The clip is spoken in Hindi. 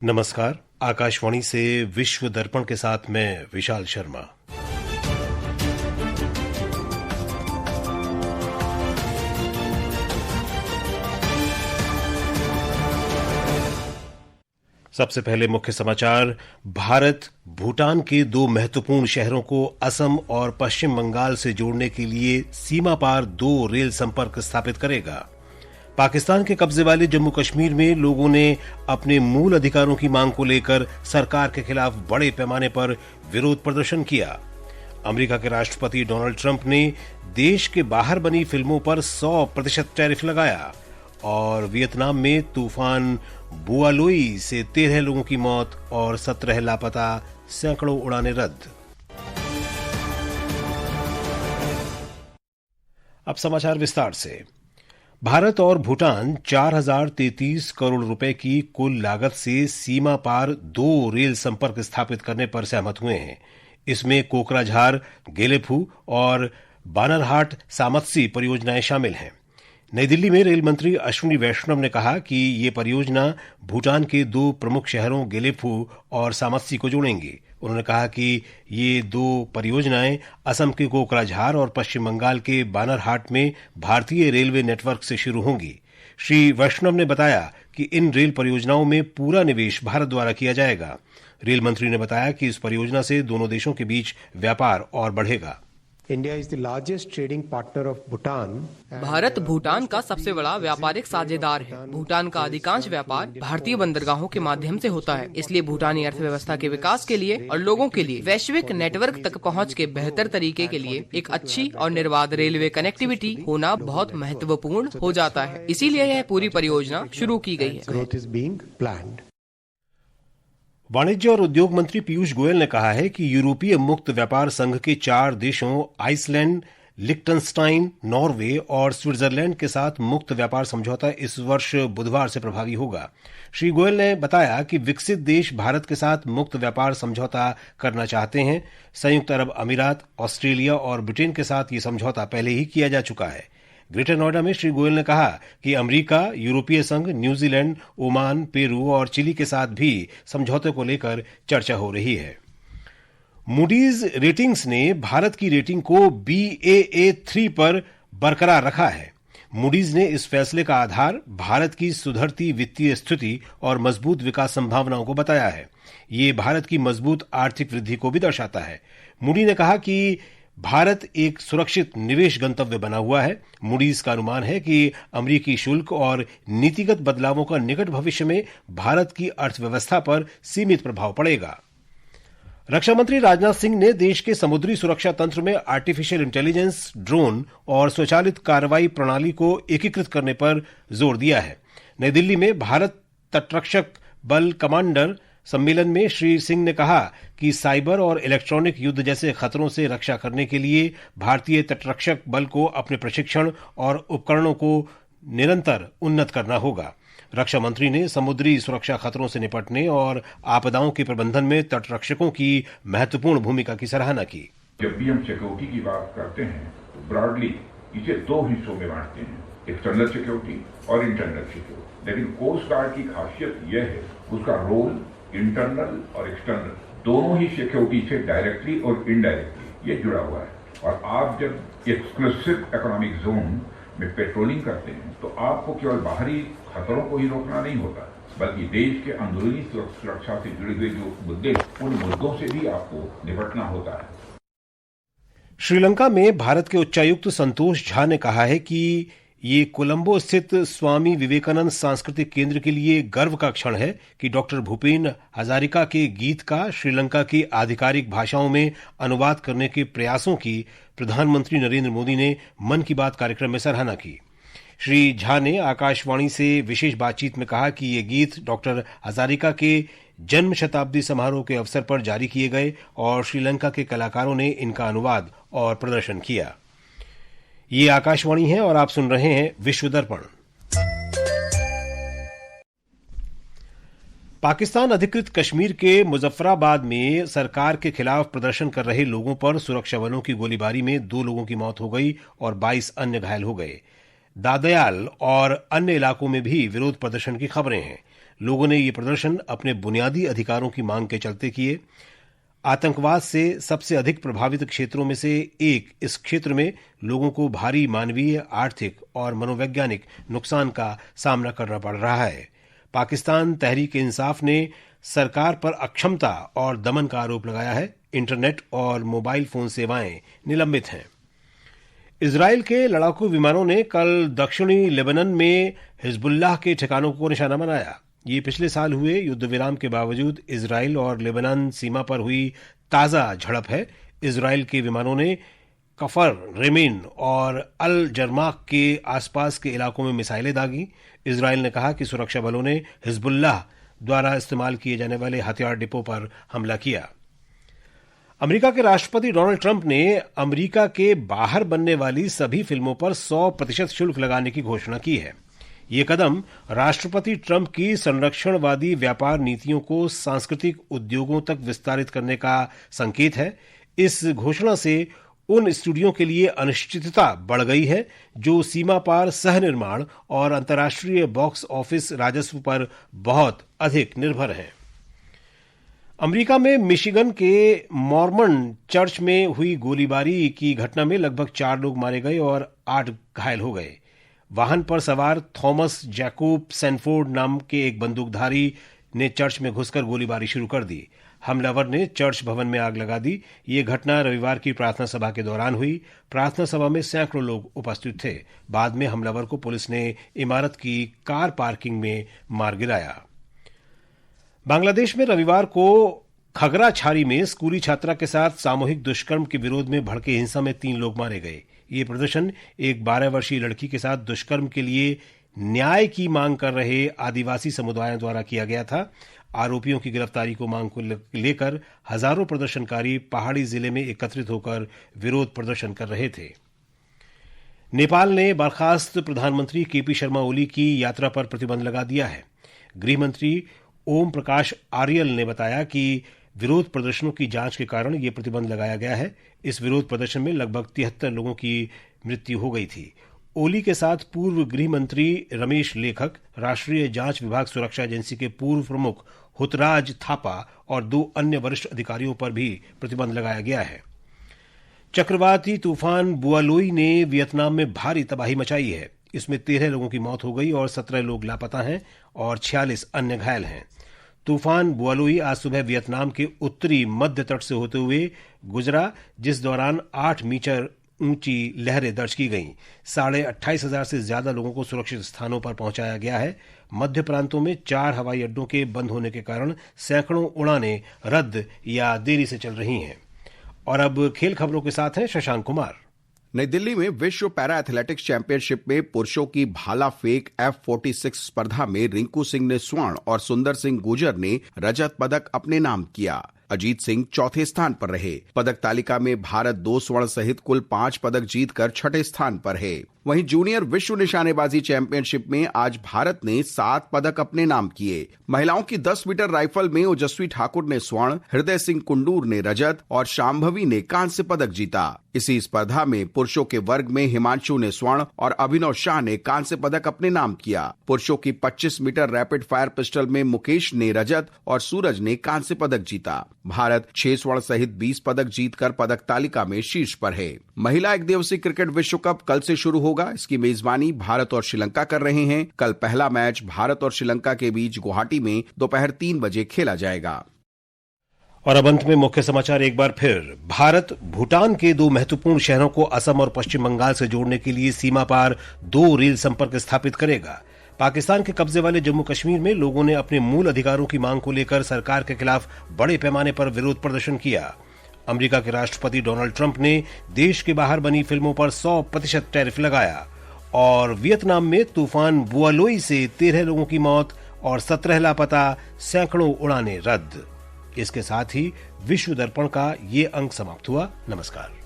नमस्कार। आकाशवाणी से विश्व दर्पण के साथ मैं विशाल शर्मा। सबसे पहले मुख्य समाचार। भारत भूटान के दो महत्वपूर्ण शहरों को असम और पश्चिम बंगाल से जोड़ने के लिए सीमा पार 2 रेल संपर्क स्थापित करेगा। पाकिस्तान के कब्जे वाले जम्मू कश्मीर में लोगों ने अपने मूल अधिकारों की मांग को लेकर सरकार के खिलाफ बड़े पैमाने पर विरोध प्रदर्शन किया। अमेरिका के राष्ट्रपति डोनाल्ड ट्रंप ने देश के बाहर बनी फिल्मों पर 100% टैरिफ लगाया। और वियतनाम में तूफान बुआलोई से 13 लोगों की मौत और 17 लापता, सैकड़ों उड़ानें रद्द। अब समाचार विस्तार से। भारत और भूटान 4033 करोड़ रुपए की कुल लागत से सीमा पार 2 रेल संपर्क स्थापित करने पर सहमत हुए हैं। इसमें कोकराझार, गेलेफू और बानरहाट सामत्सी परियोजनाएं शामिल हैं। नई दिल्ली में रेल मंत्री अश्विनी वैष्णव ने कहा कि ये परियोजना भूटान के 2 प्रमुख शहरों गेलेफू और सामत्सी को जोड़ेंगी। उन्होंने कहा कि ये 2 परियोजनाएं असम के कोकराझार और पश्चिम बंगाल के बानरहाट में भारतीय रेलवे नेटवर्क से शुरू होंगी। श्री वैष्णव ने बताया कि इन रेल परियोजनाओं में पूरा निवेश भारत द्वारा किया जाएगा। रेल मंत्री ने बताया कि इस परियोजना से दोनों देशों के बीच व्यापार और बढ़ेगा। भारत भूटान का सबसे बड़ा व्यापारिक साझेदार है। भूटान का अधिकांश व्यापार भारतीय बंदरगाहों के माध्यम से होता है। इसलिए भूटानी अर्थव्यवस्था के विकास के लिए और लोगों के लिए वैश्विक नेटवर्क तक पहुंच के बेहतर तरीके के लिए एक अच्छी और निर्बाध रेलवे कनेक्टिविटी होना बहुत महत्वपूर्ण हो जाता है। इसीलिए यह पूरी परियोजना शुरू की गई है। वाणिज्य और उद्योग मंत्री पीयूष गोयल ने कहा है कि यूरोपीय मुक्त व्यापार संघ के 4 देशों आइसलैंड, लिक्टनस्टाइन, नॉर्वे और स्विट्जरलैंड के साथ मुक्त व्यापार समझौता इस वर्ष बुधवार से प्रभावी होगा। श्री गोयल ने बताया कि विकसित देश भारत के साथ मुक्त व्यापार समझौता करना चाहते हैं। संयुक्त अरब अमीरात, ऑस्ट्रेलिया और ब्रिटेन के साथ ये समझौता पहले ही किया जा चुका है। ग्रेटर नोएडा में श्री गोयल ने कहा कि अमेरिका, यूरोपीय संघ, न्यूजीलैंड, ओमान, पेरू और चिली के साथ भी समझौते को लेकर चर्चा हो रही है। मूडीज रेटिंग्स ने भारत की रेटिंग को Baa3 पर बरकरार रखा है। मूडीज ने इस फैसले का आधार भारत की सुधरती वित्तीय स्थिति और मजबूत विकास संभावनाओं को बताया है। ये भारत की मजबूत आर्थिक वृद्धि को भी दर्शाता है। मूडी ने कहा कि भारत एक सुरक्षित निवेश गंतव्य बना हुआ है। मूडीज का अनुमान है कि अमेरिकी शुल्क और नीतिगत बदलावों का निकट भविष्य में भारत की अर्थव्यवस्था पर सीमित प्रभाव पड़ेगा। रक्षा मंत्री राजनाथ सिंह ने देश के समुद्री सुरक्षा तंत्र में आर्टिफिशियल इंटेलिजेंस, ड्रोन और स्वचालित कार्रवाई प्रणाली को एकीकृत करने पर जोर दिया है। नई दिल्ली में भारत तटरक्षक बल कमांडर सम्मेलन में श्री सिंह ने कहा कि साइबर और इलेक्ट्रॉनिक युद्ध जैसे खतरों से रक्षा करने के लिए भारतीय तटरक्षक बल को अपने प्रशिक्षण और उपकरणों को निरंतर उन्नत करना होगा। रक्षा मंत्री ने समुद्री सुरक्षा खतरों से निपटने और आपदाओं के प्रबंधन में तटरक्षकों की महत्वपूर्ण भूमिका की सराहना की। जब भी हम सिक्योरिटी की बात करते हैं तो ब्रॉडली इसे 2 हिस्सों में बांटते हैं, एक्सटर्नल सिक्योरिटी और इंटरनल सिक्योरिटी। लेकिन कोस्ट गार्ड की खासियत यह है उसका रोल इंटरनल और एक्सटर्नल दोनों ही सिक्योरिटी से डायरेक्टली और इनडायरेक्टली ये जुड़ा हुआ है। और आप जब एक्सक्लूसिव इकोनॉमिक जोन में पेट्रोलिंग करते हैं तो आपको केवल बाहरी खतरों को ही रोकना नहीं होता, बल्कि देश के अंदरूनी सुरक्षा से जुड़े हुए जो मुद्दे, उन मुद्दों से भी आपको निपटना होता है। श्रीलंका में भारत के उच्चायुक्त संतोष झा ने कहा है कि ये कोलंबो स्थित स्वामी विवेकानंद सांस्कृतिक केंद्र के लिए गर्व का क्षण है कि डॉक्टर भूपेन हजारिका के गीत का श्रीलंका की आधिकारिक भाषाओं में अनुवाद करने के प्रयासों की प्रधानमंत्री नरेंद्र मोदी ने मन की बात कार्यक्रम में सराहना की। श्री झा ने आकाशवाणी से विशेष बातचीत में कहा कि ये गीत डॉक्टर हजारिका के जन्म शताब्दी समारोह के अवसर पर जारी किए गए और श्रीलंका के कलाकारों ने इनका अनुवाद और प्रदर्शन किया। ये आकाशवाणी है और आप सुन रहे हैं विश्व दर्पण। पाकिस्तान अधिकृत कश्मीर के मुजफ्फराबाद में सरकार के खिलाफ प्रदर्शन कर रहे लोगों पर सुरक्षा बलों की गोलीबारी में 2 लोगों की मौत हो गई और 22 अन्य घायल हो गए। दादयाल और अन्य इलाकों में भी विरोध प्रदर्शन की खबरें हैं। लोगों ने ये प्रदर्शन अपने बुनियादी अधिकारों की मांग के चलते किए। आतंकवाद से सबसे अधिक प्रभावित क्षेत्रों में से एक इस क्षेत्र में लोगों को भारी मानवीय, आर्थिक और मनोवैज्ञानिक नुकसान का सामना करना पड़ रहा है। पाकिस्तान तहरीक-ए-इंसाफ ने सरकार पर अक्षमता और दमन का आरोप लगाया है। इंटरनेट और मोबाइल फोन सेवाएं निलंबित हैं। इजराइल के लड़ाकू विमानों ने कल दक्षिणी लेबनान में हिजबुल्लाह के ठिकानों को निशाना बनाया। ये पिछले साल हुए युद्ध विराम के बावजूद इजराइल और लेबनान सीमा पर हुई ताजा झड़प है। इजराइल के विमानों ने कफर, रेमिन और अल जरमाक के आसपास के इलाकों में मिसाइलें दागी। इजराइल ने कहा कि सुरक्षा बलों ने हिजबुल्लाह द्वारा इस्तेमाल किए जाने वाले हथियार डिपो पर हमला किया। अमेरिका के राष्ट्रपति डोनाल्ड ट्रंप ने अमेरिका के बाहर बनने वाली सभी फिल्मों पर 100% शुल्क लगाने की घोषणा की है। ये कदम राष्ट्रपति ट्रंप की संरक्षणवादी व्यापार नीतियों को सांस्कृतिक उद्योगों तक विस्तारित करने का संकेत है। इस घोषणा से उन स्टूडियो के लिए अनिश्चितता बढ़ गई है जो सीमा पार सह निर्माण और अंतर्राष्ट्रीय बॉक्स ऑफिस राजस्व पर बहुत अधिक निर्भर हैं। अमेरिका में मिशिगन के मॉर्मन चर्च में हुई गोलीबारी की घटना में लगभग 4 लोग मारे गए और 8 घायल हो गए। वाहन पर सवार थॉमस जैकोब सैनफोर्ड नाम के एक बंदूकधारी ने चर्च में घुसकर गोलीबारी शुरू कर दी। हमलावर ने चर्च भवन में आग लगा दी। ये घटना रविवार की प्रार्थना सभा के दौरान हुई। प्रार्थना सभा में सैकड़ों लोग उपस्थित थे। बाद में हमलावर को पुलिस ने इमारत की कार पार्किंग में मार गिराया। बांग्लादेश में रविवार को खगराछारी में स्कूली छात्रा के साथ सामूहिक दुष्कर्म के विरोध में भड़के हिंसा में 3 लोग मारे गए। ये प्रदर्शन एक 12 वर्षीय लड़की के साथ दुष्कर्म के लिए न्याय की मांग कर रहे आदिवासी समुदायों द्वारा किया गया था। आरोपियों की गिरफ्तारी को मांग को लेकर हजारों प्रदर्शनकारी पहाड़ी जिले में एकत्रित होकर विरोध प्रदर्शन कर रहे थे। नेपाल ने बर्खास्त प्रधानमंत्री केपी शर्मा ओली की यात्रा पर प्रतिबंध लगा दिया है। गृह मंत्री ओम प्रकाश आर्यल ने बताया कि विरोध प्रदर्शनों की जांच के कारण यह प्रतिबंध लगाया गया है। इस विरोध प्रदर्शन में लगभग 73 लोगों की मृत्यु हो गई थी। ओली के साथ पूर्व गृह मंत्री रमेश लेखक, राष्ट्रीय जांच विभाग सुरक्षा एजेंसी के पूर्व प्रमुख हुतराज थापा और 2 अन्य वरिष्ठ अधिकारियों पर भी प्रतिबंध लगाया गया है। चक्रवाती तूफान बुआलोई ने वियतनाम में भारी तबाही मचाई है। इसमें 13 लोगों की मौत हो गई और 17 लोग लापता हैं और 46 अन्य घायल हैं। तूफान बुआलोई आज सुबह वियतनाम के उत्तरी मध्य तट से होते हुए गुजरा, जिस दौरान 8 मीटर ऊंची लहरें दर्ज की गईं। 28,500 से ज्यादा लोगों को सुरक्षित स्थानों पर पहुंचाया गया है। मध्य प्रांतों में 4 हवाई अड्डों के बंद होने के कारण सैकड़ों उड़ानें रद्द या देरी से चल रही हैं। और अब खेल खबरों के साथ हैं शशांक कुमार। नई दिल्ली में विश्व पैरा एथलेटिक्स चैंपियनशिप में पुरुषों की भाला फेंक F46 स्पर्धा में रिंकू सिंह ने स्वर्ण और सुंदर सिंह गुर्जर ने रजत पदक अपने नाम किया। अजीत सिंह चौथे स्थान पर रहे। पदक तालिका में भारत 2 स्वर्ण सहित कुल 5 पदक जीतकर 6ठे स्थान पर है। वहीं जूनियर विश्व निशानेबाजी चैंपियनशिप में आज भारत ने 7 पदक अपने नाम किए। महिलाओं की 10 मीटर राइफल में ओजस्वी ठाकुर ने स्वर्ण, हृदय सिंह कुंडूर ने रजत और शांभवी ने कांस्य पदक जीता। इसी स्पर्धा में पुरुषों के वर्ग में हिमांशु ने स्वर्ण और अभिनव शाह ने कांस्य पदक अपने नाम किया। पुरुषों की 25 मीटर रैपिड फायर पिस्टल में मुकेश ने रजत और सूरज ने कांस्य पदक जीता। भारत 6 स्वर्ण सहित 20 पदक जीतकर पदक तालिका में शीर्ष पर है। महिला एक दिवसीय क्रिकेट विश्व कप कल से शुरू होगा। इसकी मेजबानी भारत और श्रीलंका कर रहे हैं। कल पहला मैच भारत और श्रीलंका के बीच गुवाहाटी में दोपहर 3 बजे खेला जाएगा। और अब अंत में मुख्य समाचार एक बार फिर। भारत भूटान के 2 महत्वपूर्ण शहरों को असम और पश्चिम बंगाल से जोड़ने के लिए सीमा पार 2 रेल संपर्क स्थापित करेगा। पाकिस्तान के कब्जे वाले जम्मू कश्मीर में लोगों ने अपने मूल अधिकारों की मांग को लेकर सरकार के खिलाफ बड़े पैमाने पर विरोध प्रदर्शन किया। अमेरिका के राष्ट्रपति डोनाल्ड ट्रंप ने देश के बाहर बनी फिल्मों पर 100% टैरिफ लगाया। और वियतनाम में तूफान बुआलोई से 13 लोगों की मौत और 17 लापता, सैकड़ों उड़ानें रद्द। इसके साथ ही विश्व दर्पण का ये अंक समाप्त हुआ। नमस्कार।